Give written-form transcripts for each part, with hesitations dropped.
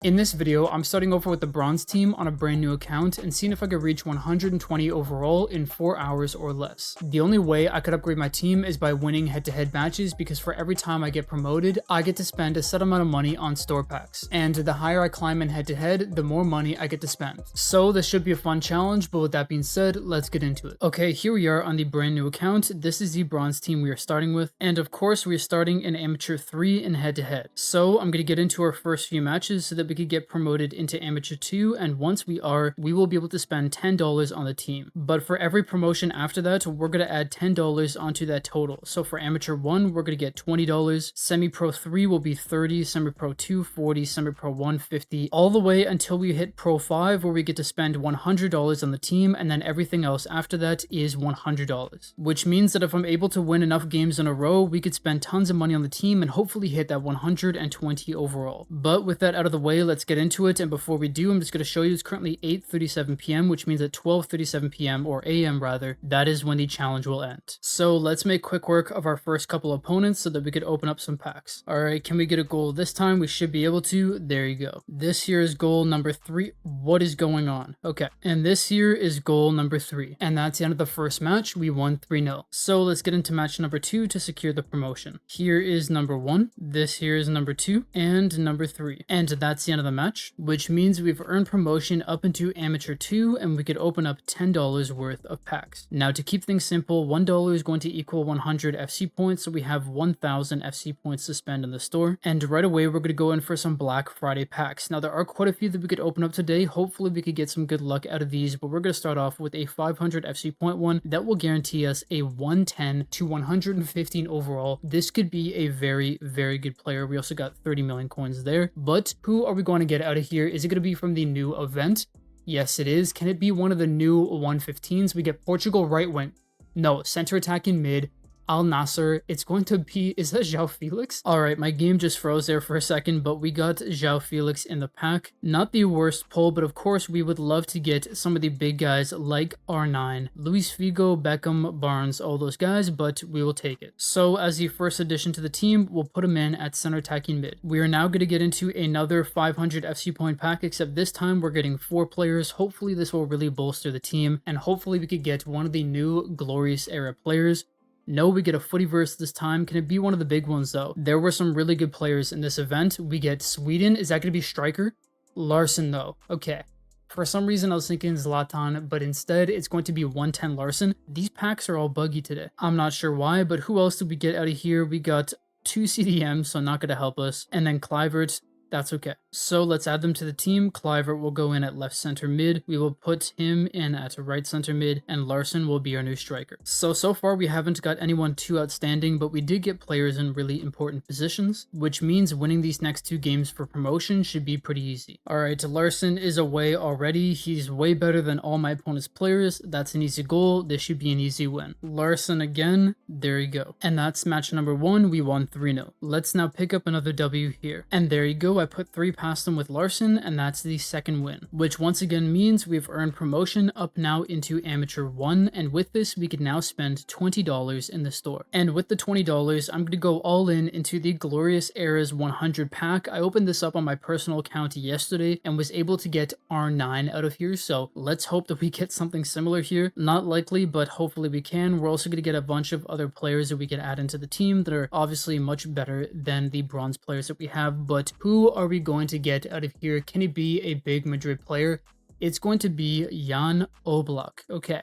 In this video, I'm starting over with the bronze team on a brand new account and seeing if I could reach 120 overall in 4 hours or less. The only way I could upgrade my team is by winning head-to-head matches, because for every time I get promoted, I get to spend a set amount of money on store packs. And the higher I climb in head-to-head, the more money I get to spend. So this should be a fun challenge, but with that being said, let's get into it. Okay, here we are on the brand new account. This is the bronze team we are starting with. And of course, we are starting in amateur 3 in head-to-head. So I'm going to get into our first few matches so that we could get promoted into amateur 2, and once we are, we will be able to spend $10 on the team. But for every promotion after that, we're going to add $10 onto that total. So for amateur 1, we're going to get $20, semi-pro 3 will be $30, semi-pro 2 $40, semi-pro 1 $50, all the way until we hit pro 5, where we get to spend $100 on the team, and then everything else after that is $100. Which means that if I'm able to win enough games in a row, we could spend tons of money on the team and hopefully hit that 120 overall. But with that out of the way, let's get into it. And before we do, I'm just going to show you it's currently 8:37 p.m, which means at 12:37 p.m, or a.m. rather, that is when the challenge will end. So let's make quick work of our first couple opponents so that we could open up some packs. Alright, can we get a goal this time? We should be able to. There you go. This here is goal number 3. What is going on? Okay, and this here is goal number 3. And that's the end of the first match. We won 3-0. So let's get into match number 2 to secure the promotion. Here is number 1. This here is number 2 and number 3. And that's the end of the match, which means we've earned promotion up into amateur 2, and we could open up $10 worth of packs. Now, to keep things simple, $1 is going to equal 100 FC points, so we have 1000 FC points to spend in the store. And right away, we're going to go in for some Black Friday packs. Now, there are quite a few that we could open up today. Hopefully, we could get some good luck out of these, but we're going to start off with a 500 FC point one that will guarantee us a 110 to 115 overall. This could be a very, very good player. We also got 30 million coins there. But who are we going to get out of here? Is it going to be from the new event? Yes, it is. Can it be one of the new 115s? We get Portugal right wing. No, center attacking mid. Al Nasser. It's going to be, is that João Felix? Alright, my game just froze there for a second, but we got João Felix in the pack. Not the worst pull, but of course we would love to get some of the big guys like R9, Luis Figo, Beckham, Barnes, all those guys, but we will take it. So as the first addition to the team, we'll put him in at center attacking mid. We are now going to get into another 500 FC point pack, except this time we're getting 4 players. Hopefully this will really bolster the team, and hopefully we could get one of the new Glorious Era players. No, we get a Footyverse this time. Can it be one of the big ones though? There were some really good players in this event. We get Sweden. Is that going to be striker? Larson though. Okay. For some reason I was thinking Zlatan, but instead it's going to be 110 Larson. These packs are all buggy today. I'm not sure why, but who else did we get out of here? We got 2 CDMs, so not going to help us. And then Kluivert. That's okay. So let's add them to the team. Kluivert will go in at left center mid. We will put him in at right center mid, and Larson will be our new striker. So far we haven't got anyone too outstanding, but we did get players in really important positions, which means winning these next 2 games for promotion should be pretty easy. Alright, Larson is away already. He's way better than all my opponent's players. That's an easy goal. This should be an easy win. Larson again. There you go. And that's match number 1. We won 3-0. Let's now pick up another W here. And there you go. I put 3 past him with Larson, and that's the second win, which once again means we've earned promotion up now into amateur 1, and with this we can now spend $20 in the store. And with the $20, I'm going to go all in into the Glorious Eras 100 pack. I opened this up on my personal account yesterday and was able to get R9 out of here, so let's hope that we get something similar here. Not likely, but hopefully we can. We're also going to get a bunch of other players that we can add into the team that are obviously much better than the bronze players that we have, but who are we going to get out of here? Can he be a big Madrid player? It's going to be Jan Oblak. Okay.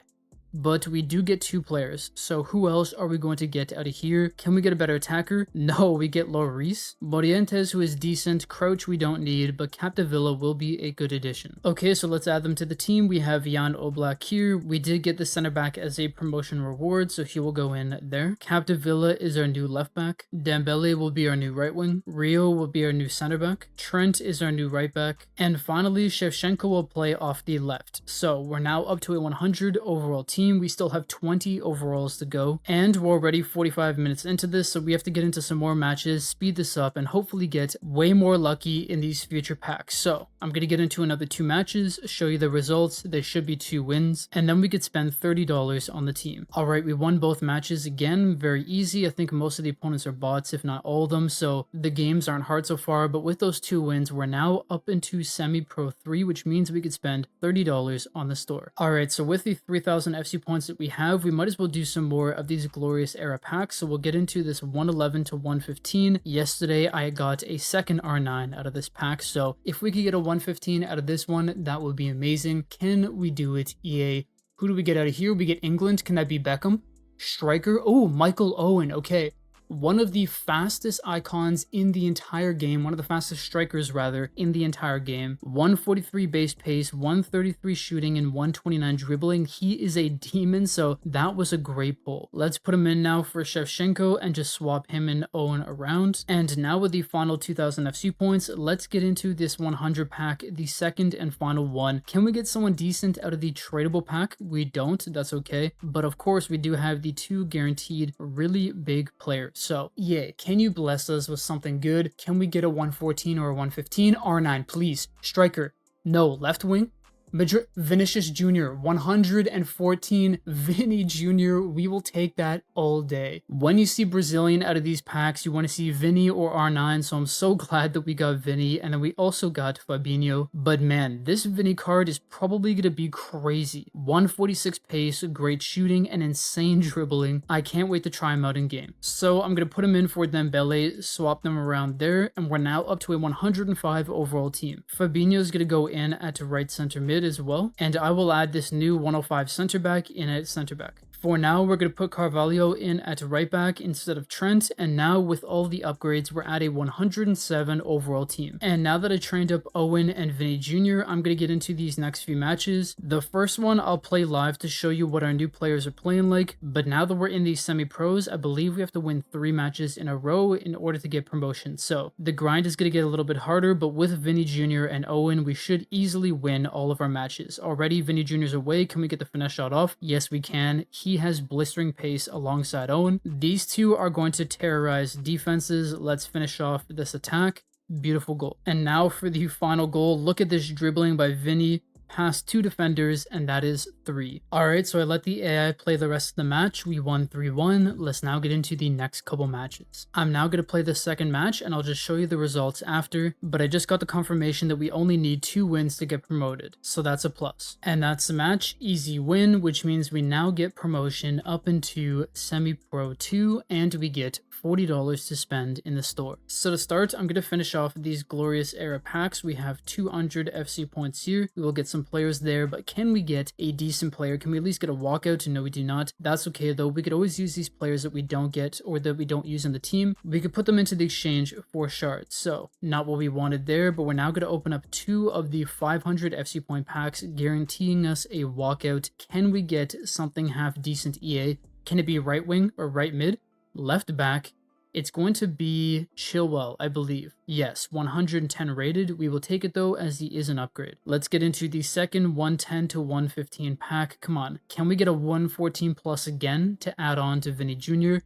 But we do get 2 players, so who else are we going to get out of here? Can we get a better attacker? No, we get Lloris. Morientes, who is decent. Crouch we don't need, but Capdevila will be a good addition. Okay, so let's add them to the team. We have Jan Oblak here. We did get the center back as a promotion reward, so he will go in there. Capdevila is our new left back. Dembele will be our new right wing. Rio will be our new center back. Trent is our new right back. And finally, Shevchenko will play off the left. So we're now up to a 100 overall team. team. We still have 20 overalls to go, and we're already 45 minutes into this, so we have to get into some more matches, speed this up, and hopefully get way more lucky in these future packs. So I'm going to get into another 2 matches, show you the results. They should be 2 wins, and then we could spend $30 on the team. Alright, we won both matches again, very easy. I think most of the opponents are bots, if not all of them, so the games aren't hard so far, but with those 2 wins, we're now up into semi-pro 3, which means we could spend $30 on the store. Alright, so with the 3,000 FC points that we have, we might as well do some more of these glorious era packs, so we'll get into this 111 to 115. Yesterday, I got a second R9 out of this pack, so if we could get a 115 out of this one, that would be amazing. Can we do it, EA? Who do we get out of here? We get England. Can that be Beckham? Striker? Oh, Michael Owen. Okay. One of the fastest icons in the entire game, one of the fastest strikers rather in the entire game. 143 base pace, 133 shooting, and 129 dribbling. He is a demon, so that was a great pull. Let's put him in now for Shevchenko and just swap him and Owen around. And now with the final 2000 FC points, let's get into this 100 pack, the second and final one. Can we get someone decent out of the tradable pack? We don't, that's okay. But of course, we do have the 2 guaranteed really big players. So, yeah, can you bless us with something good? Can we get a 114 or a 115? R9, please. Striker. No. Left wing. Vinicius Jr. 114 Vinny Jr. We will take that all day. When you see Brazilian out of these packs, you want to see Vinny or R9, so I'm so glad that we got Vinny, and then we also got Fabinho. But man, this Vinny card is probably going to be crazy. 146 pace, great shooting, and insane dribbling. I can't wait to try him out in game. So I'm going to put him in for Dembele, swap them around there, and we're now up to a 105 overall team. Fabinho's going to go in at right center mid as well, and I will add this new 105 center back in at center back. For now, we're going to put Carvalho in at right back instead of Trent, and now with all the upgrades, we're at a 107 overall team. And now that I trained up Owen and Vinny Jr., I'm going to get into these next few matches. The first one I'll play live to show you what our new players are playing like, but now that we're in these semi-pros, I believe we have to win 3 matches in a row in order to get promotion. So the grind is going to get a little bit harder, but with Vinny Jr. and Owen, we should easily win all of our matches. Already, Vinny Jr.'s away. Can we get the finesse shot off? Yes, we can. He has blistering pace alongside Owen. These 2 are going to terrorize defenses. Let's finish off this attack. Beautiful goal. And now for the final goal. Look at this dribbling by Vinny past 2 defenders, and that is 3. Alright, so I let the AI play the rest of the match. We won 3-1. Let's now get into the next couple matches. I'm now going to play the second match, and I'll just show you the results after, but I just got the confirmation that we only need 2 wins to get promoted, so that's a plus. And that's the match. Easy win, which means we now get promotion up into semi-pro 2, and we get $40 to spend in the store. So to start, I'm going to finish off these glorious era packs. We have 200 FC points here. We will get some players there, but can we get a decent player? Can we at least get a walkout? No, we do not. That's okay though. We could always use these players that we don't get or that we don't use in the team. We could put them into the exchange for shards. So not what we wanted there, but we're now going to open up 2 of the 500 FC point packs, guaranteeing us a walkout. Can we get something half decent, EA? Can it be right wing or right mid? Left back? It's going to be Chilwell, I believe. Yes, 110 rated. We will take it though, as he is an upgrade. Let's get into the second 110 to 115 pack. Come on, can we get a 114 plus again to add on to Vinny Jr.?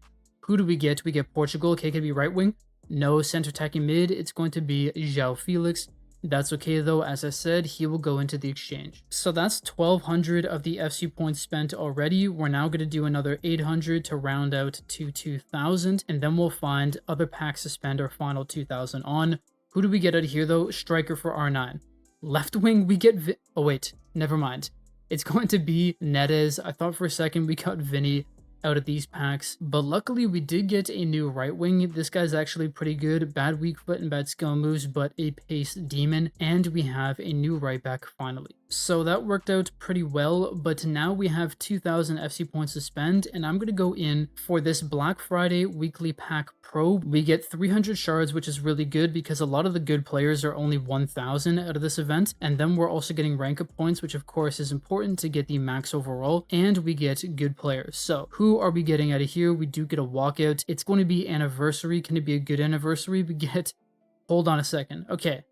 Who do we get? We get Portugal. Okay, could it be right wing? No, center attacking mid. It's going to be João Felix. That's okay though, as I said, he will go into the exchange. So that's 1,200 of the FC points spent already. We're now going to do another 800 to round out to 2,000, and then we'll find other packs to spend our final 2,000 on. Who do we get out of here though? Striker for R9. Left wing, we get oh wait, never mind. It's going to be Neres. I thought for a second we got Vinny out of these packs, but luckily we did get a new right wing. This guy's actually pretty good. Bad weak foot and bad skill moves, but a pace demon, and we have a new right back finally. So that worked out pretty well, but now we have 2,000 FC points to spend, and I'm going to go in for this Black Friday weekly pack pro. We get 300 shards, which is really good because a lot of the good players are only 1,000 out of this event, and then we're also getting rank up points, which of course is important to get the max overall, and we get good players. So who are we getting out of here? We do get a walkout. It's going to be anniversary. Can it be a good anniversary? We get, hold on a second. Okay,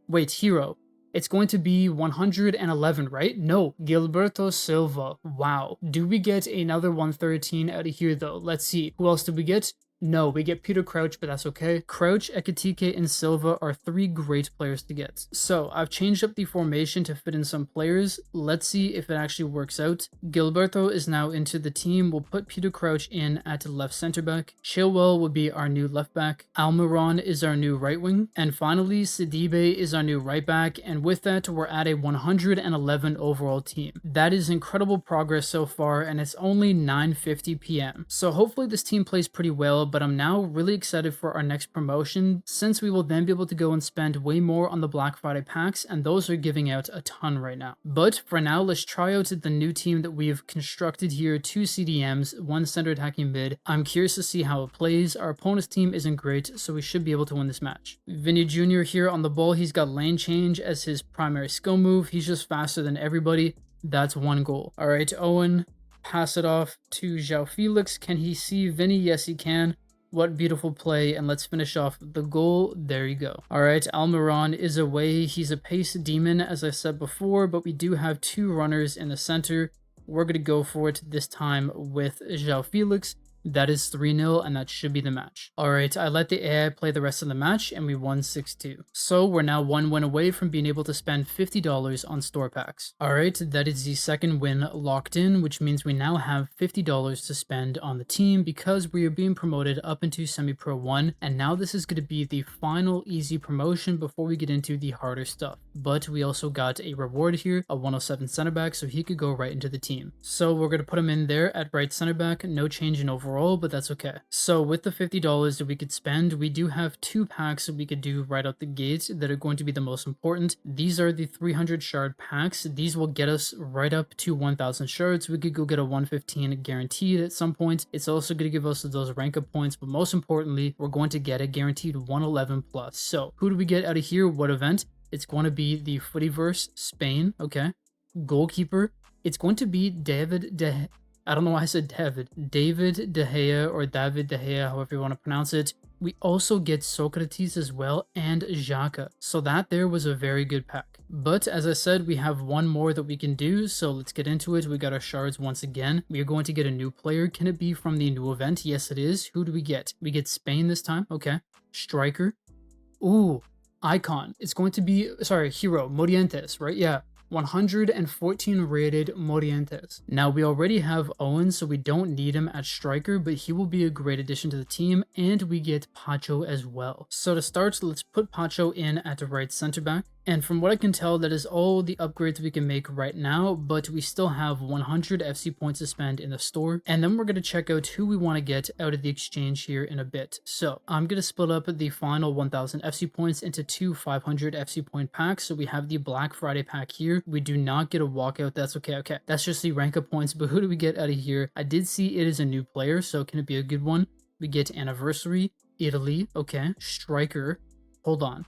wait, hero. It's going to be 111, right? No, Gilberto Silva. Wow. Do we get another 113 out of here, though? Let's see. Who else did we get? No, we get Peter Crouch, but that's okay. Crouch, Ekitike, and Silva are 3 great players to get. So I've changed up the formation to fit in some players. Let's see if it actually works out. Gilberto is now into the team. We'll put Peter Crouch in at left center back. Chilwell will be our new left back. Almiron is our new right wing. And finally, Sidibe is our new right back. And with that, we're at a 111 overall team. That is incredible progress so far, and it's only 9:50 p.m. So hopefully this team plays pretty well, but I'm now really excited for our next promotion, since we will then be able to go and spend way more on the Black Friday packs, and those are giving out a ton right now. But for now, let's try out the new team that we've constructed here: 2 CDMs, 1 center attacking mid. I'm curious to see how it plays. Our opponent's team isn't great, so we should be able to win this match. Vinny Jr. here on the ball. He's got lane change as his primary skill move. He's just faster than everybody. That's 1 goal. All right, Owen, pass it off to João Felix. Can he see Vinny? Yes, he can. What beautiful play, and let's finish off the goal. There you go. All right, Almiron is away. He's a pace demon, as I said before, but we do have 2 runners in the center. We're going to go for it this time with João Felix. That is 3-0, and that should be the match. Alright, I let the AI play the rest of the match, and we won 6-2. So we're now 1 win away from being able to spend $50 on store packs. Alright, that is the second win locked in, which means we now have $50 to spend on the team because we are being promoted up into Semi-Pro 1, and now this is going to be the final easy promotion before we get into the harder stuff. But we also got a reward here, a 107 center back, so he could go right into the team. So we're going to put him in there at right center back, no change in overall, but that's okay. So with the $50 that we could spend, we do have 2 packs that we could do right out the gate that are going to be the most important. These are the 300 shard packs. These will get us right up to 1000 shards. We could go get a 115 guaranteed at some point. It's also going to give us those rank up points, but most importantly, we're going to get a guaranteed 111 plus. So who do we get out of here? What event? It's going to be the Footyverse Spain. Okay. Goalkeeper. It's going to be I don't know why I said David De Gea, or David De Gea, however you want to pronounce it. We also get Socrates as well, and Xhaka. So that there was a very good pack. But as I said, we have 1 more that we can do, so let's get into it. We got our shards once again. We are going to get a new player. Can it be from the new event? Yes, it is. Who do we get? We get Spain this time. Okay. Striker. Ooh, icon. It's going to be, hero, Morientes, right? Yeah. 114 rated Morientes. Now we already have Owen, so we don't need him at striker, but he will be a great addition to the team, and we get Pacho as well. So to start, let's put Pacho in at the right center back. And from what I can tell, that is all the upgrades we can make right now, but we still have 100 FC points to spend in the store. And then we're going to check out who we want to get out of the exchange here in a bit. So I'm going to split up the final 1000 FC points into 2 500 FC point packs. So we have the Black Friday pack here. We do not get a walkout. That's okay. Okay, that's just the rank up points. But who do we get out of here? I did see it is a new player, so can it be a good one? We get Anniversary, Italy. Okay, Striker. Hold on.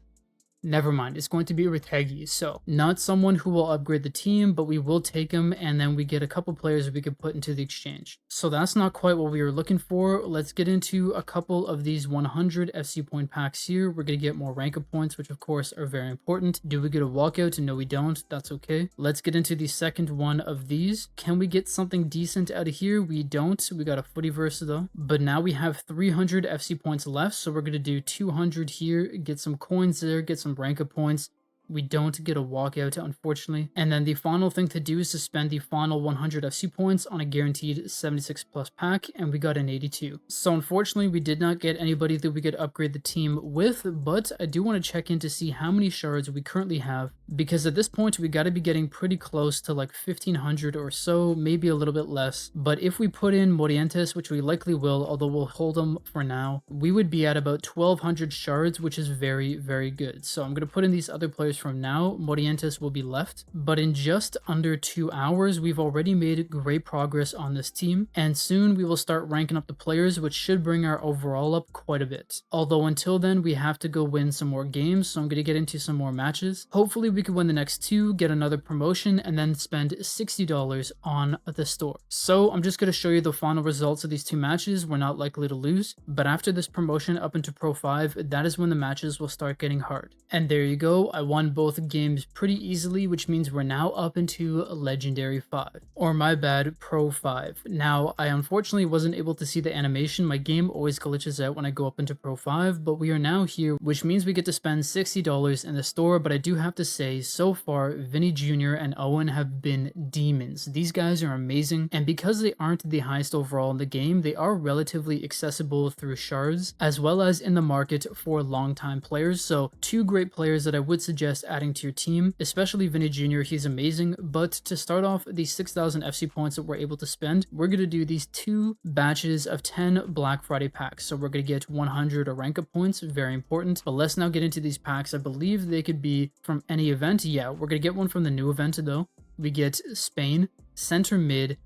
Never mind, it's going to be Retegi, so not someone who will upgrade the team, but we will take him, and then we get a couple players we could put into the exchange. So that's not quite what we were looking for. Let's get into a couple of these 100 FC point packs here. We're going to get more rank up points, which of course are very important. Do we get a walkout? No, we don't. That's okay. Let's get into the second one of these. Can we get something decent out of here? We don't. We got a Footyverse though. But now we have 300 FC points left, so we're going to do 200 here, get some coins there, get some rank up points. We don't get a walkout, unfortunately. And then the final thing to do is to spend the final 100 FC points on a guaranteed 76 plus pack, and we got an 82. So unfortunately, we did not get anybody that we could upgrade the team with, but I do want to check in to see how many shards we currently have, because at this point, we got to be getting pretty close to like 1500 or so, maybe a little bit less. But if we put in Morientes, which we likely will, although we'll hold them for now, we would be at about 1200 shards, which is very, very good. So I'm going to put in these other players from now. Morientes will be left, but in just under 2 hours we've already made great progress on this team, and soon we will start ranking up the players, which should bring our overall up quite a bit. Although until then we have to go win some more games, so I'm going to get into some more matches. Hopefully we can win the next 2, get another promotion, and then spend $60 on the store. So I'm just going to show you the final results of these 2 matches. We're not likely to lose, but after this promotion up into Pro 5, that is when the matches will start getting hard. And there you go, I won won both games pretty easily, which means we're now up into Legendary 5. Or my bad, Pro 5. Now, I unfortunately wasn't able to see the animation. My game always glitches out when I go up into Pro 5, but we are now here, which means we get to spend $60 in the store. But I do have to say, so far, Vinny Jr. and Owen have been demons. These guys are amazing, and because they aren't the highest overall in the game, they are relatively accessible through shards, as well as in the market for long-time players. So two great players that I would suggest adding to your team, especially Vinny Jr. He's amazing. But to start off the 6,000 FC points that we're able to spend, we're going to do these 2 batches of 10 Black Friday packs. So we're going to get 100 Aranka points, very important. But let's now get into these packs. I believe they could be from any event. Yeah, we're going to get one from the new event though. We get Spain, center mid.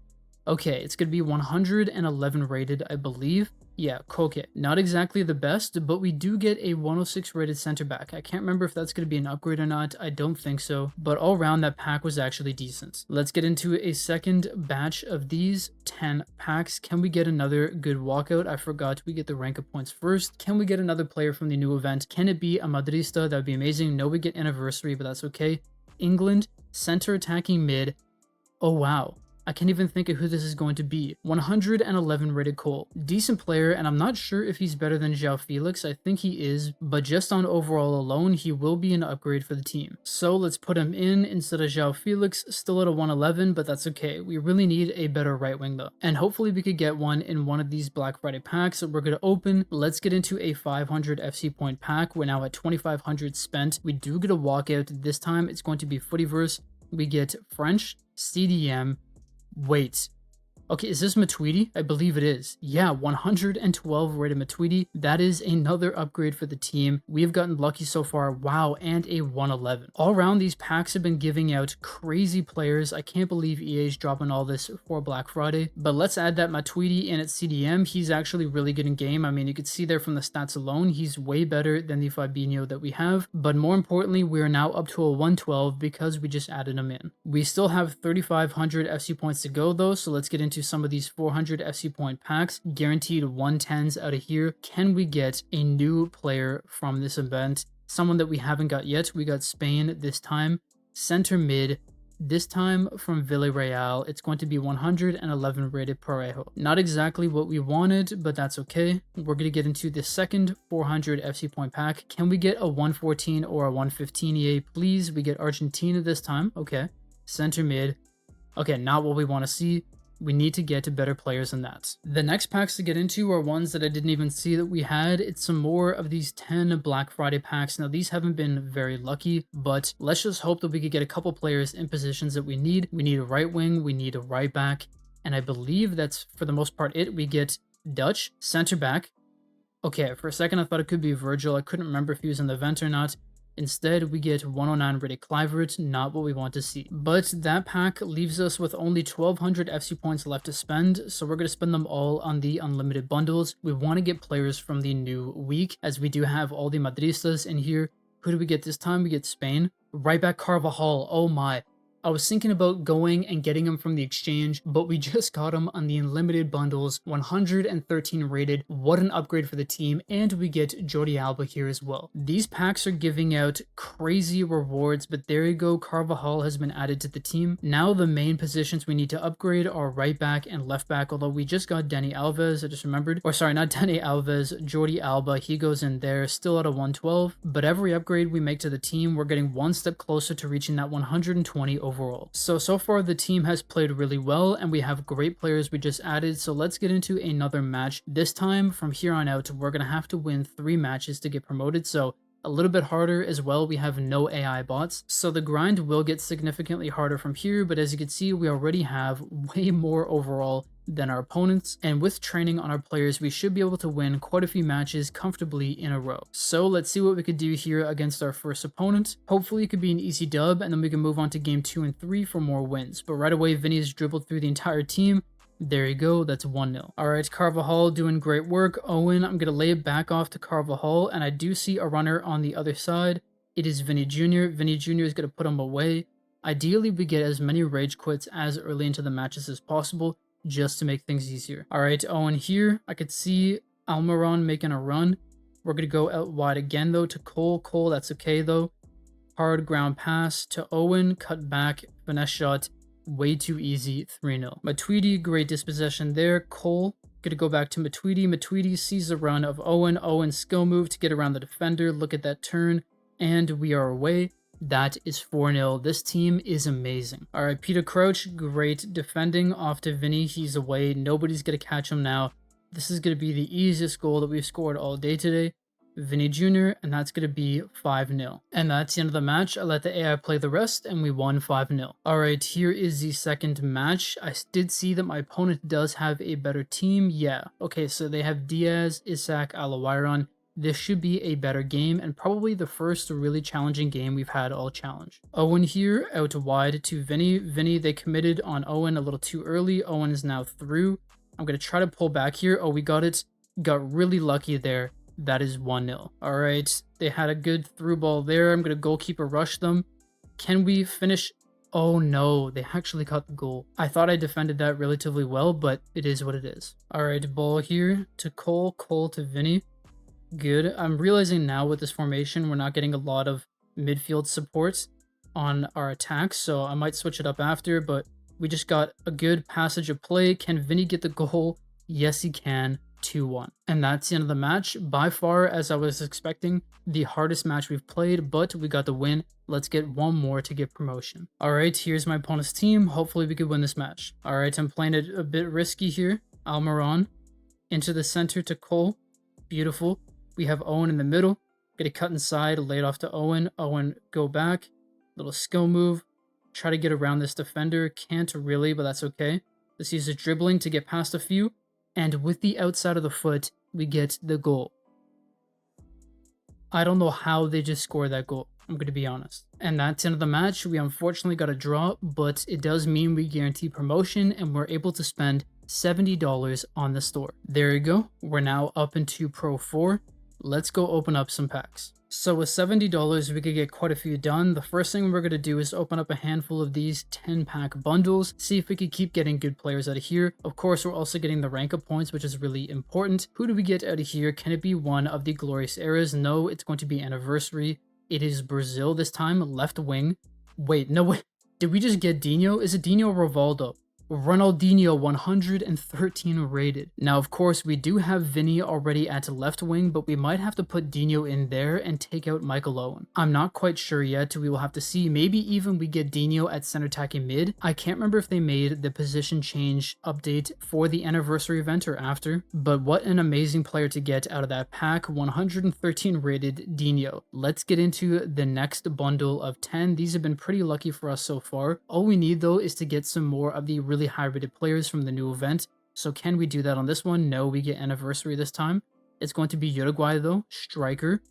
Okay, it's going to be 111 rated, I believe. Yeah, Koke. Not exactly the best, but we do get a 106 rated center back. I can't remember if that's going to be an upgrade or not. I don't think so. But all around, that pack was actually decent. Let's get into a second batch of these 10 packs. Can we get another good walkout? I forgot we get the rank of points first. Can we get another player from the new event? Can it be a Madrista? That would be amazing. No, we get anniversary, but that's okay. England, center attacking mid. Oh, wow. I can't even think of who this is going to be. 111 rated Cole. Decent player, and I'm not sure if he's better than João Felix. I think he is, but just on overall alone, he will be an upgrade for the team. So let's put him in instead of João Felix, still at a 111, but that's okay. We really need a better right wing though. And hopefully we could get one in one of these Black Friday packs that we're going to open. Let's get into a 500 FC point pack. We're now at 2,500 spent. We do get a walkout. This time it's going to be Footyverse. We get French, CDM. Wait. Okay, is this Matuidi? I believe it is. Yeah, 112 rated Matuidi. That is another upgrade for the team. We have gotten lucky so far. Wow, and a 111. All around, these packs have been giving out crazy players. I can't believe EA is dropping all this for Black Friday. But let's add that Matuidi in at CDM. He's actually really good in game. I mean, you could see there from the stats alone, he's way better than the Fabinho that we have. But more importantly, we are now up to a 112 because we just added him in. We still have 3,500 FC points to go though, so let's get into some of these 400 FC point packs, guaranteed 110s out of here. Can we get a new player from this event? Someone that we haven't got yet. We got Spain this time. Center mid, this time from Villarreal. It's going to be 111 rated Parejo. Not exactly what we wanted, but that's okay. We're going to get into the second 400 FC point pack. Can we get a 114 or a 115 EA, please? We get Argentina this time. Okay. Center mid. Okay, not what we want to see. We need to get to better players than that. The next packs to get into are ones that I didn't even see that we had. It's some more of these 10 Black Friday packs. Now, these haven't been very lucky, but let's just hope that we could get a couple players in positions that we need. We need a right wing, we need a right back, and I believe that's, for the most part, it. We get Dutch, center back. Okay, for a second I thought it could be Virgil. I couldn't remember if he was in the event or not. Instead, we get 109 rated Kluivert, not what we want to see. But that pack leaves us with only 1,200 FC points left to spend, so we're going to spend them all on the unlimited bundles. We want to get players from the new week, as we do have all the Madristas in here. Who do we get this time? We get Spain. Right back Carvajal, oh my. I was thinking about going and getting him from the exchange, but we just got him on the unlimited bundles, 113 rated. What an upgrade for the team, and we get Jordi Alba here as well. These packs are giving out crazy rewards, but there you go, Carvajal has been added to the team. Now the main positions we need to upgrade are right back and left back, although we just got Dani Alves, I just remembered. Or sorry, not Dani Alves, Jordi Alba, he goes in there, still at a 112. But every upgrade we make to the team, we're getting one step closer to reaching that 120 overall. So far the team has played really well, and we have great players we just added, so let's get into another match. This time, from here on out, we're going to have to win 3 matches to get promoted, so a little bit harder as well. We have no AI bots, so the grind will get significantly harder from here, but as you can see, we already have way more overall than our opponents, and with training on our players, we should be able to win quite a few matches comfortably in a row. So let's see what we could do here against our first opponent. Hopefully it could be an easy dub, and then we can move on to game 2 and 3 for more wins. But right away, Vinny's dribbled through the entire team. There you go, that's 1-0. Alright, Carvajal doing great work. Owen, I'm going to lay it back off to Carvajal, and I do see a runner on the other side. It is Vinny Jr. Vinny Jr. is going to put him away. Ideally, we get as many rage quits as early into the matches as possible, just to make things easier. Alright, Owen here. I could see Almiron making a run. We're going to go out wide again, though, to Cole. Cole, that's okay, though. Hard ground pass to Owen, cut back, finesse shot, way too easy, 3-0. Matuidi, great dispossession there. Cole, gonna go back to Matuidi. Matuidi sees the run of Owen. Owen skill move to get around the defender. Look at that turn, and we are away. That is 4-0. This team is amazing. All right, Peter Crouch, great defending off to Vinny. He's away. Nobody's gonna catch him now. This is gonna be the easiest goal that we've scored all day today. Vinny Jr., and that's going to be 5-0. And that's the end of the match. I let the AI play the rest, and we won 5-0. Alright, here is the second match. I did see that my opponent does have a better team. Yeah, okay, so they have Diaz, Isak, Alawiron. This should be a better game, and probably the first really challenging game we've had all challenge. Owen here, out wide to Vinny. Vinny, they committed on Owen a little too early. Owen is now through. I'm going to try to pull back here. Oh, we got it. Got really lucky there. That is 1-0. All right, they had a good through ball there. I'm going to goalkeeper rush them. Can we finish? Oh no, they actually got the goal. I thought I defended that relatively well, but it is what it is. All right, ball here to Cole. Cole to Vinny. Good. I'm realizing now with this formation, we're not getting a lot of midfield support on our attacks, so I might switch it up after, but we just got a good passage of play. Can Vinny get the goal? Yes, he can. 2-1. And that's the end of the match. By far, as I was expecting, the hardest match we've played, but we got the win. Let's get one more to get promotion. All right, here's my opponent's team. Hopefully we could win this match. All right, I'm playing it a bit risky here. Almiron into the center to Cole. Beautiful. We have Owen in the middle. Get a cut inside, lay it off to Owen. Owen, go back. Little skill move. Try to get around this defender. Can't really, but that's okay. Let's use the dribbling to get past a few. And with the outside of the foot, we get the goal. I don't know how they just scored that goal, I'm going to be honest. And that's the end of the match. We unfortunately got a draw, but it does mean we guarantee promotion and we're able to spend $70 on the store. There you go. We're now up into Pro 4. Let's go open up some packs. So with $70, we could get quite a few done. The first thing we're going to do is open up a handful of these 10-pack bundles, see if we could keep getting good players out of here. Of course, we're also getting the rank up points, which is really important. Who do we get out of here? Can it be one of the glorious eras? No, it's going to be anniversary. It is Brazil this time, left wing. Wait, no, wait. Did we just get Dino? Is it Dino or Rivaldo? Ronaldinho 113 rated. Now, of course, we do have Vinny already at left wing, but we might have to put Dino in there and take out Michael Owen. I'm not quite sure yet. We will have to see. Maybe even we get Dino at center attacking mid. I can't remember if they made the position change update for the anniversary event or after, but what an amazing player to get out of that pack. 113 rated Dino. Let's get into the next bundle of 10. These have been pretty lucky for us so far. All we need though is to get some more of the really high rated players from the new event. So can we do that on this one? No, we get anniversary this time. It's going to be Uruguay though. Striker.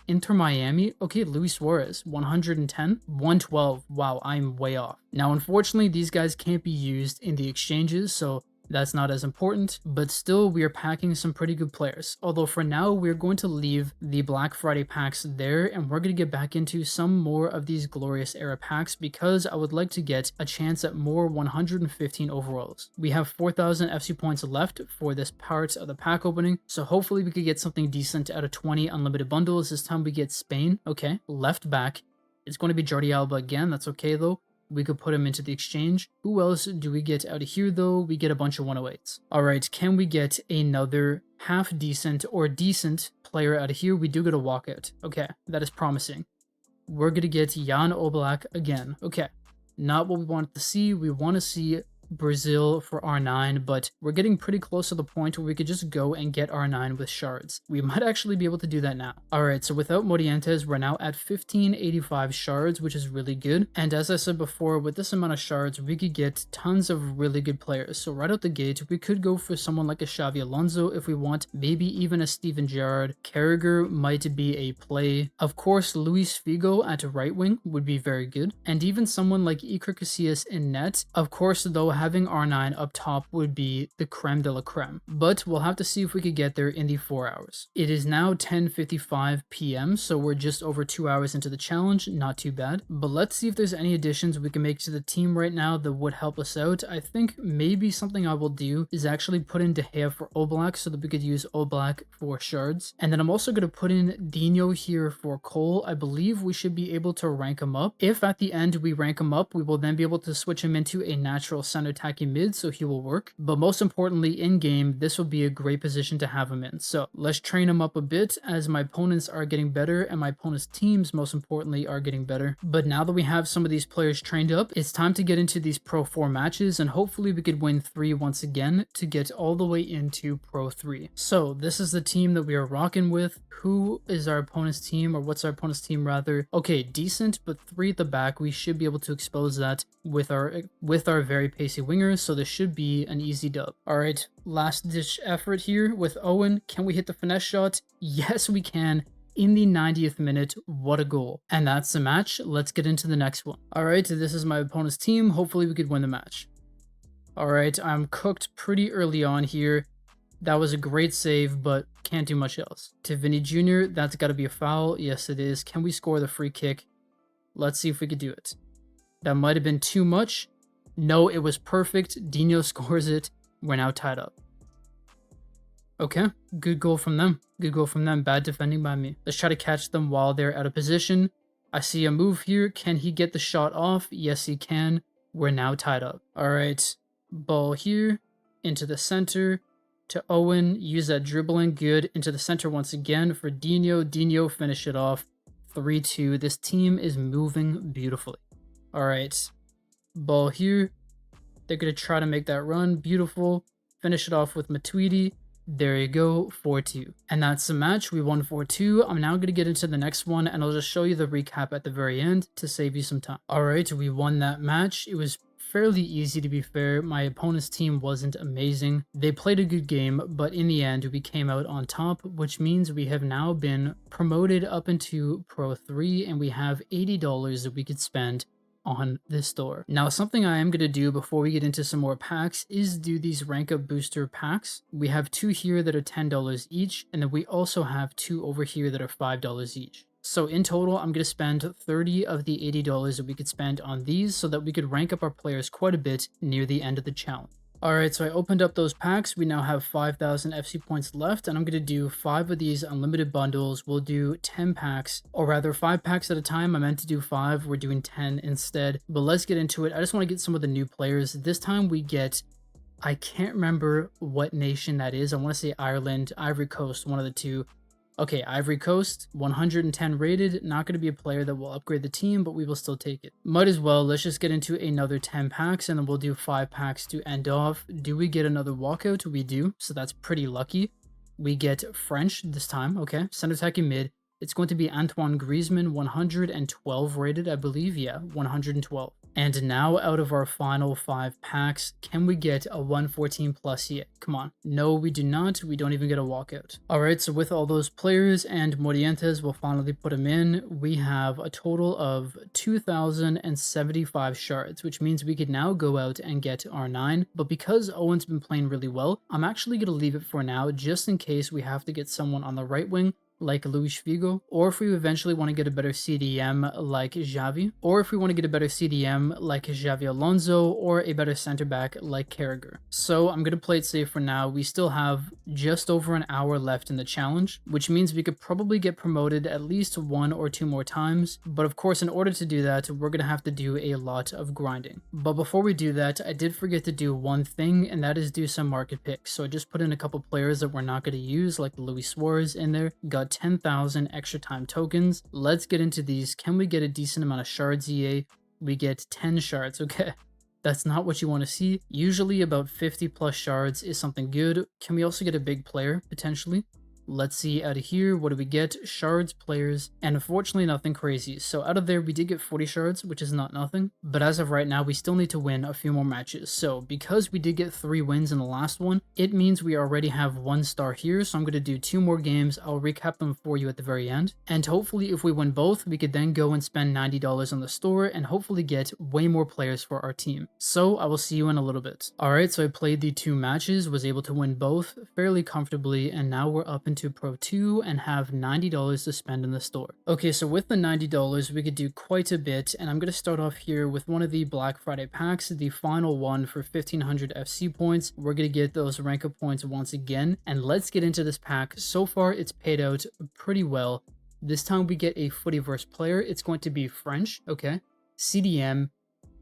Inter Miami. Okay, Luis Suarez. 110. 112. Wow, I'm way off. Now, unfortunately, these guys can't be used in the exchanges, so that's not as important, but still we are packing some pretty good players. Although for now, we're going to leave the Black Friday packs there and we're going to get back into some more of these glorious era packs because I would like to get a chance at more 115 overalls. We have 4,000 FC points left for this part of the pack opening, so hopefully we could get something decent out of 20 unlimited bundles. This time we get Spain. Okay, left back. It's going to be Jordi Alba again. That's okay though. We could put him into the exchange. Who else do we get out of here though? We get a bunch of 108s. All right, can we get another half decent or decent player out of here? We do get a walkout. Okay, that is promising. We're gonna get Jan Oblak again. Okay, not what we wanted to see. We want to see Brazil for R9, but we're getting pretty close to the point where we could just go and get R9 with shards. We might actually be able to do that now. Alright, so without Morientes, we're now at 1585 shards, which is really good. And as I said before, with this amount of shards, we could get tons of really good players. So right out the gate, we could go for someone like a Xavi Alonso if we want, maybe even a Steven Gerrard. Carragher might be a play. Of course, Luis Figo at right wing would be very good. And even someone like Iker Casillas in net. Of course, though, having R9 up top would be the creme de la creme, but we'll have to see if we could get there in the 4 hours. It is now 10:55 p.m., so we're just over 2 hours into the challenge, not too bad. But let's see if there's any additions we can make to the team right now that would help us out. I think maybe something I will do is actually put in De Gea for Oblak so that we could use Oblak for shards. And then I'm also going to put in Dino here for Cole. I believe we should be able to rank him up. If at the end we rank him up, we will then be able to switch him into a natural center attacking mid, so he will work. But most importantly, in game, this will be a great position to have him in. So let's train him up a bit as my opponents are getting better and my opponent's teams, most importantly, are getting better. But now that we have some of these players trained up, it's time to get into these Pro 4 matches, and hopefully we could win 3 once again to get all the way into Pro 3. So this is the team that we are rocking with. Who is our opponent's team, or what's our opponent's team rather? Okay, decent, but 3 at the back. We should be able to expose that with our very pacey wingers, so this should be an easy dub. All right, last ditch effort here with Owen. Can we hit the finesse shot? Yes, we can. In the 90th minute, what a goal. And that's the match. Let's get into the next one. All right, this is my opponent's team. Hopefully we could win the match. All right, I'm cooked pretty early on here. That was a great save, but can't do much else. To Vinny Jr., that's got to be a foul. Yes, it is. Can we score the free kick? Let's see if we could do it. That might have been too much. No, it was perfect. Dino scores it. We're now tied up. Okay, good goal from them. Good goal from them. Bad defending by me. Let's try to catch them while they're out of position. I see a move here. Can he get the shot off? Yes, he can. We're now tied up. All right, ball here into the center to Owen. Use that dribbling. Good. Into the center once again for Dino. Dino finish it off. 3-2. This team is moving beautifully. All right, ball here. They're going to try to make that run. Beautiful. Finish it off with Matuidi. There you go, 4-2. And that's the match. We won 4-2. I'm now going to get into the next one, and I'll just show you the recap at the very end to save you some time. All right, we won that match. It was fairly easy, to be fair. My opponent's team wasn't amazing. They played a good game, but in the end, we came out on top, which means we have now been promoted up into Pro 3, and we have $80 that we could spend on this store. Now, something I am going to do before we get into some more packs is do these rank up booster packs. We have 2 here that are $10 each, and then we also have 2 over here that are $5 each. So in total, I'm going to spend 30 of the $80 that we could spend on these so that we could rank up our players quite a bit near the end of the challenge. Alright, so I opened up those packs. We now have 5,000 FC points left, and I'm going to do 5 of these unlimited bundles. We'll do 10 packs, or rather 5 packs at a time. I meant to do 5. We're doing 10 instead. But let's get into it. I just want to get some of the new players. This time we get, I can't remember what nation that is. I want to say Ireland, Ivory Coast, one of the two. Okay, Ivory Coast, 110 rated. Not going to be a player that will upgrade the team, but we will still take it. Might as well. Let's just get into another 10 packs, and then we'll do 5 packs to end off. Do we get another walkout? We do, so that's pretty lucky. We get French this time, okay. Center attacking mid. It's going to be Antoine Griezmann, 112 rated, I believe. Yeah, 112. And now out of our final 5 packs, can we get a 114 plus yet? Come on. No, we do not. We don't even get a walkout. All right, so with all those players and Morientes, we'll finally put them in. We have a total of 2,075 shards, which means we could now go out and get R9. But because Owen's been playing really well, I'm actually going to leave it for now, just in case we have to get someone on the right wing, like Luis Figo, or if we eventually want to get a better CDM like Xavi, or if we want to get a better CDM like Xavi Alonso, or a better center back like Carragher. So I'm going to play it safe for now. We still have just over an hour left in the challenge, which means we could probably get promoted at least 1 or 2 more times. But of course, in order to do that, we're going to have to do a lot of grinding. But before we do that, I did forget to do one thing, and that is do some market picks. So I just put in a couple players that we're not going to use, like Luis Suarez in there. Got 10,000 extra time tokens. Let's get into these. Can we get a decent amount of shards, EA? We get 10 shards. Okay, that's not what you want to see. Usually about 50 plus shards is something good. Can we also get a big player potentially? Let's see out of here, what do we get? Shards, players, and unfortunately nothing crazy. So out of there, we did get 40 shards, which is not nothing. But as of right now, we still need to win a few more matches. So because we did get 3 wins in the last one, it means we already have 1 star here. So I'm going to do 2 more games. I'll recap them for you at the very end. And hopefully if we win both, we could then go and spend $90 on the store and hopefully get way more players for our team. So I will see you in a little bit. Alright, so I played the 2 matches, was able to win both fairly comfortably, and now we're up into Pro 2 and have $90 to spend in the store. Okay, so with the $90, we could do quite a bit, and I'm going to start off here with one of the Black Friday packs, the final one for 1500 FC points. We're going to get those rank up points once again, and let's get into this pack. So far, it's paid out pretty well. This time we get a Footyverse player. It's going to be French, okay? CDM.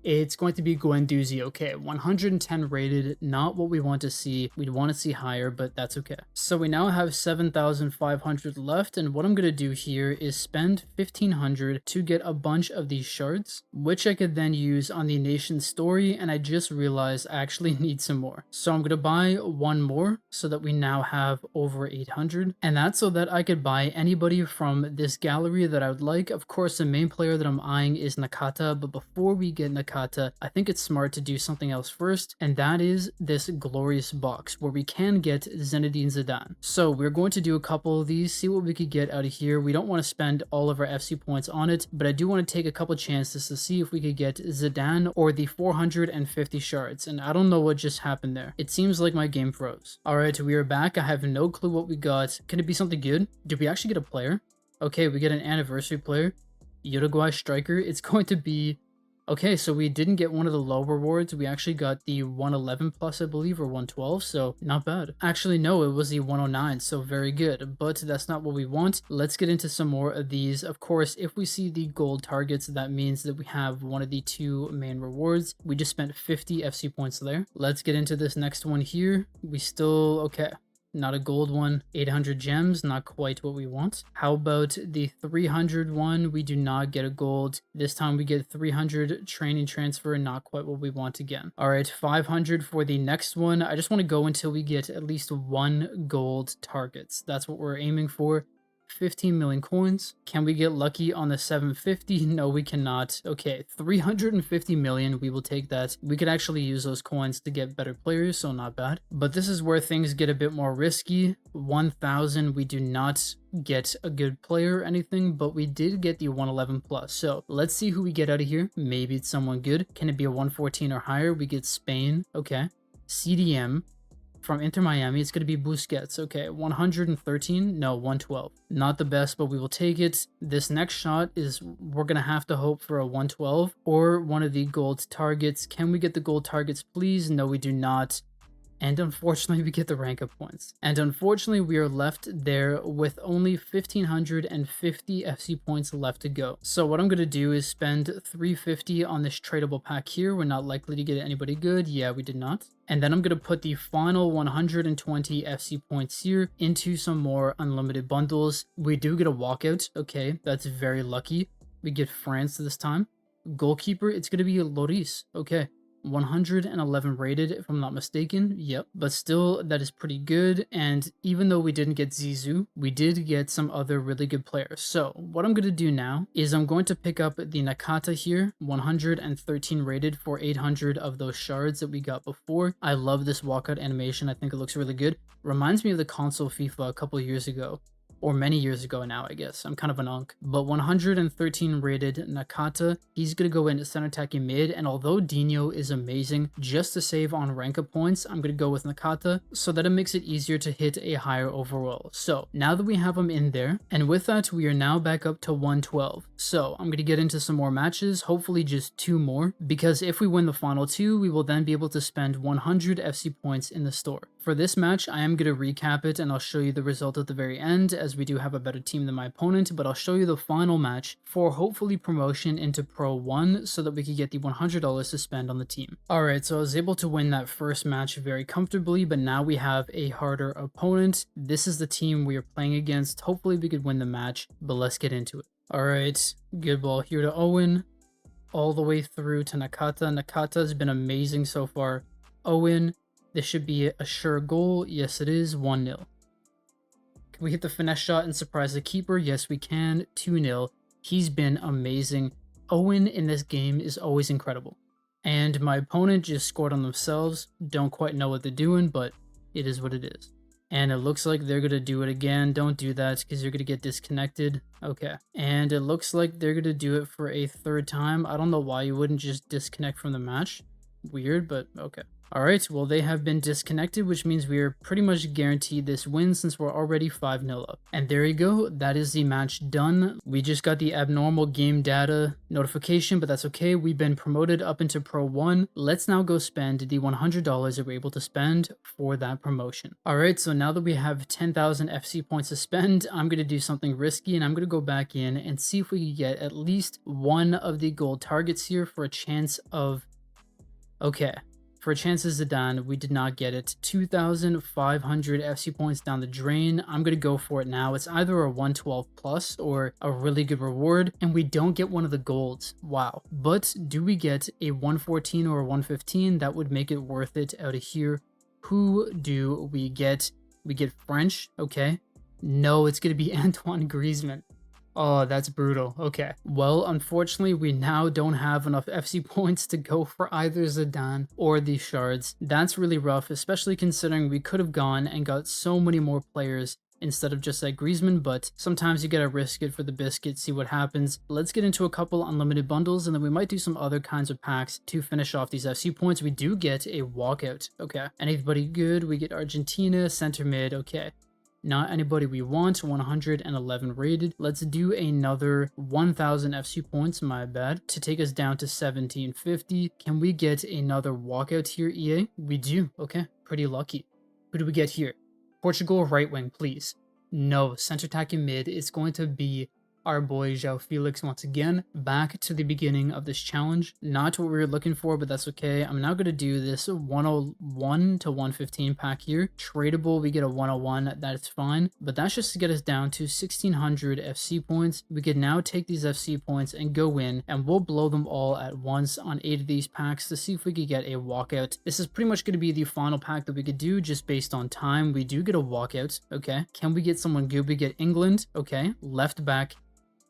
It's going to be Guendouzi, okay, 110 rated, not what we want to see. We'd want to see higher, but that's okay. So we now have 7,500 left, and what I'm going to do here is spend 1,500 to get a bunch of these shards, which I could then use on the nation story, and I just realized I actually need some more. So I'm going to buy 1 more so that we now have over 800, and that's so that I could buy anybody from this gallery that I would like. Of course, the main player that I'm eyeing is Nakata, but before we get Nakata, I think it's smart to do something else first, and that is this glorious box where we can get Zinedine Zidane. So we're going to do a couple of these, see what we could get out of here. We don't want to spend all of our FC points on it, but I do want to take a couple chances to see if we could get Zidane or the 450 shards, and I don't know what just happened there. It seems like my game froze. Alright, we are back. I have no clue what we got. Can it be something good? Did we actually get a player? Okay, we get an anniversary player. Uruguay striker. It's going to be... Okay, so we didn't get one of the low rewards. We actually got the 111 plus, I believe, or 112, so not bad. Actually, no, it was the 109, so very good, but that's not what we want. Let's get into some more of these. Of course, if we see the gold targets, that means that we have one of the 2 main rewards. We just spent 50 FC points there. Let's get into this next one here. We still, okay. Not a gold one. 800 gems, not quite what we want. How about the 300 one? We do not get a gold. This time we get 300 training transfer, not quite what we want again. All right, 500 for the next one. I just want to go until we get at least 1 gold targets. That's what we're aiming for. 15 million coins. Can we get lucky on the 750? No, we cannot. Okay, 350 million. We will take that. We could actually use those coins to get better players, so not bad. But this is where things get a bit more risky. 1,000, we do not get a good player or anything, but we did get the 111 plus. So let's see who we get out of here. Maybe it's someone good. Can it be a 114 or higher? We get Spain. Okay. CDM. From Inter Miami, it's going to be Busquets. Okay, 113? No, 112. Not the best, but we will take it. This next shot is, we're going to have to hope for a 112 or one of the gold targets. Can we get the gold targets, please? No, we do not. And unfortunately, we get the rank up points. And unfortunately, we are left there with only 1,550 FC points left to go. So what I'm going to do is spend 350 on this tradable pack here. We're not likely to get anybody good. Yeah, we did not. And then I'm going to put the final 120 FC points here into some more unlimited bundles. We do get a walkout. Okay, that's very lucky. We get France this time. Goalkeeper, it's going to be Lloris. Okay. 111 rated, if I'm not mistaken. Yep, but still, that is pretty good. And even though we didn't get Zizou, we did get some other really good players. So what I'm going to do now is I'm going to pick up the Nakata here, 113 rated for 800 of those shards that we got before. I love this walkout animation. I think it looks really good. Reminds me of the console FIFA a couple years ago. Or many years ago now, I guess. I'm kind of an unk. But 113 rated Nakata, he's going to go into center attacking mid, and although Dino is amazing, just to save on rank up points, I'm going to go with Nakata, so that it makes it easier to hit a higher overall. So, now that we have him in there, and with that, we are now back up to 112. So, I'm going to get into some more matches, hopefully just 2 more, because if we win the final 2, we will then be able to spend 100 FC points in the store. For this match, I am going to recap it, and I'll show you the result at the very end, as we do have a better team than my opponent, but I'll show you the final match for hopefully promotion into Pro 1 so that we could get the $100 to spend on the team. Alright, so I was able to win that first match very comfortably, but now we have a harder opponent. This is the team we are playing against. Hopefully we could win the match, but let's get into it. Alright, good ball here to Owen, all the way through to Nakata. Nakata has been amazing so far. Owen, this should be a sure goal. Yes, it is. 1-0. we hit the finesse shot and surprise the keeper? Yes, we can. 2-0. He's been amazing. Owen in this game is always incredible. And my opponent just scored on themselves. Don't quite know what they're doing, but it is what it is. And it looks like they're going to do it again. Don't do that because you're going to get disconnected. Okay. And it looks like they're going to do it for a third time. I don't know why you wouldn't just disconnect from the match. Weird, but okay. All right, well, they have been disconnected, which means we are pretty much guaranteed this win since we're already 5-0 up. And there you go, that is the match done. We just got the abnormal game data notification, but that's okay. We've been promoted up into Pro 1. Let's now go spend the $100 that we're able to spend for that promotion. All right, so now that we have 10,000 FC points to spend, I'm going to do something risky, and I'm going to go back in and see if we can get at least one of the gold targets here for a chance of... Okay. For chances Zidane, we did not get it. 2,500 FC points down the drain. I'm going to go for it now. It's either a 112 plus or a really good reward, and we don't get one of the golds. Wow. But do we get a 114 or a 115? That would make it worth it out of here. Who do we get? We get French. Okay. No, it's going to be Antoine Griezmann. Oh, that's brutal. Okay. Well, unfortunately, we now don't have enough FC points to go for either Zidane or the shards. That's really rough, especially considering we could have gone and got so many more players instead of just like Griezmann, but sometimes you gotta risk it for the biscuit, see what happens. Let's get into a couple unlimited bundles, and then we might do some other kinds of packs to finish off these FC points. We do get a walkout. Okay. Anybody good? We get Argentina, center mid. Okay. Not anybody we want, 111 rated. Let's do another 1,000 FC points, my bad, to take us down to 1,750. Can we get another walkout here, EA? We do. Okay, pretty lucky. Who do we get here? Portugal right wing, please. No, center attacking mid. It's going to be our boy João Felix once again. Back to the beginning of this challenge. Not what we were looking for, but that's okay. I'm now going to do this 101 to 115 pack here. Tradable, we get a 101. That's fine. But that's just to get us down to 1,600 FC points. We can now take these FC points and go in, and we'll blow them all at once on 8 of these packs to see if we could get a walkout. This is pretty much going to be the final pack that we could do just based on time. We do get a walkout. Okay. Can we get someone good? We get England. Okay. Left back.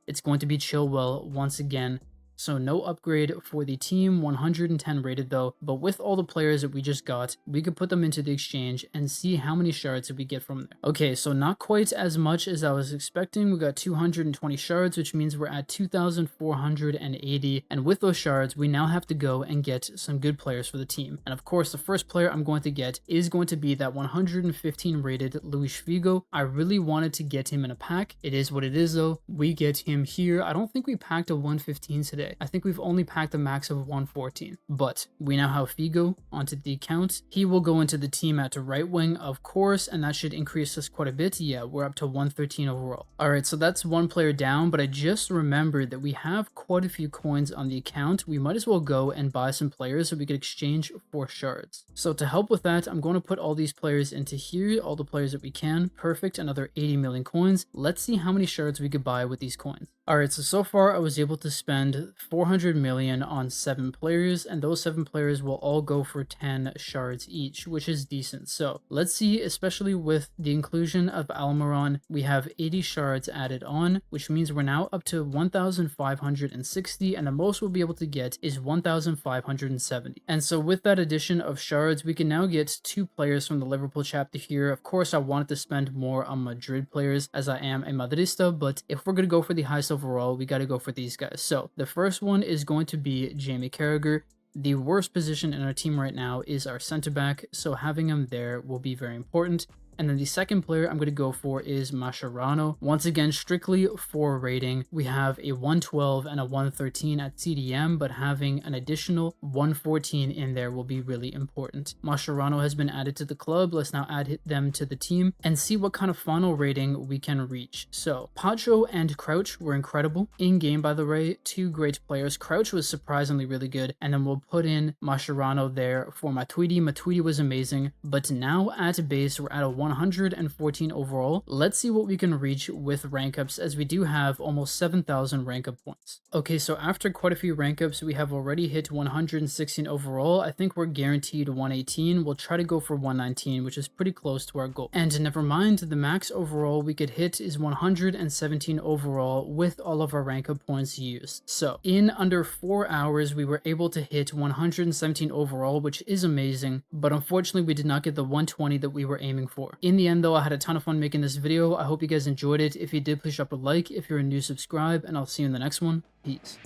It's going to be Chilwell once again. So no upgrade for the team, 110 rated though, but with all the players that we just got, we could put them into the exchange and see how many shards that we get from there. Okay, so not quite as much as I was expecting. We got 220 shards, which means we're at 2,480, and with those shards, we now have to go and get some good players for the team. And of course, the first player I'm going to get is going to be that 115 rated Luis Figo. I really wanted to get him in a pack. It is what it is though. We get him here. I don't think we packed a 115 today. I think we've only packed a max of 114, but we now have Figo onto the account. He will go into the team at the right wing, of course, and that should increase us quite a bit. Yeah, we're up to 113 overall. All right, so that's one player down, but I just remembered that we have quite a few coins on the account. We might as well go and buy some players so we could exchange for shards. So to help with that, I'm going to put all these players into here, all the players that we can. Perfect, another 80 million coins. Let's see how many shards we could buy with these coins. All right, so far I was able to spend 400 million on 7 players, and those 7 players will all go for 10 shards each, which is decent. So let's see, especially with the inclusion of Almiron, we have 80 shards added on, which means we're now up to 1,560, and the most we'll be able to get is 1,570. And so with that addition of shards, we can now get 2 players from the Liverpool chapter here. Of course, I wanted to spend more on Madrid players as I am a Madrista, but if we're going to go for the highest overall, we got to go for these guys. So the first one is going to be Jamie Carragher. The worst position in our team right now is our center back, so having him there will be very important. And then the second player I'm going to go for is Mascherano. Once again, strictly for rating. We have a 112 and a 113 at CDM, but having an additional 114 in there will be really important. Mascherano has been added to the club. Let's now add them to the team and see what kind of final rating we can reach. So Pacho and Crouch were incredible. In game, by the way, 2 great players. Crouch was surprisingly really good. And then we'll put in Mascherano there for Matuidi. Matuidi was amazing. But now at base, we're at a 114 overall. Let's see what we can reach with rank ups, as we do have almost 7,000 rank up points. Okay, so after quite a few rank ups, we have already hit 116 overall. I think we're guaranteed 118. We'll try to go for 119, which is pretty close to our goal. And never mind, the max overall we could hit is 117 overall with all of our rank up points used. So in under 4 hours, we were able to hit 117 overall, which is amazing, but unfortunately we did not get the 120 that we were aiming for. In the end though, I had a ton of fun making this video. I hope you guys enjoyed it. If you did, please drop a like. If you're new, subscribe, and I'll see you in the next one. Peace.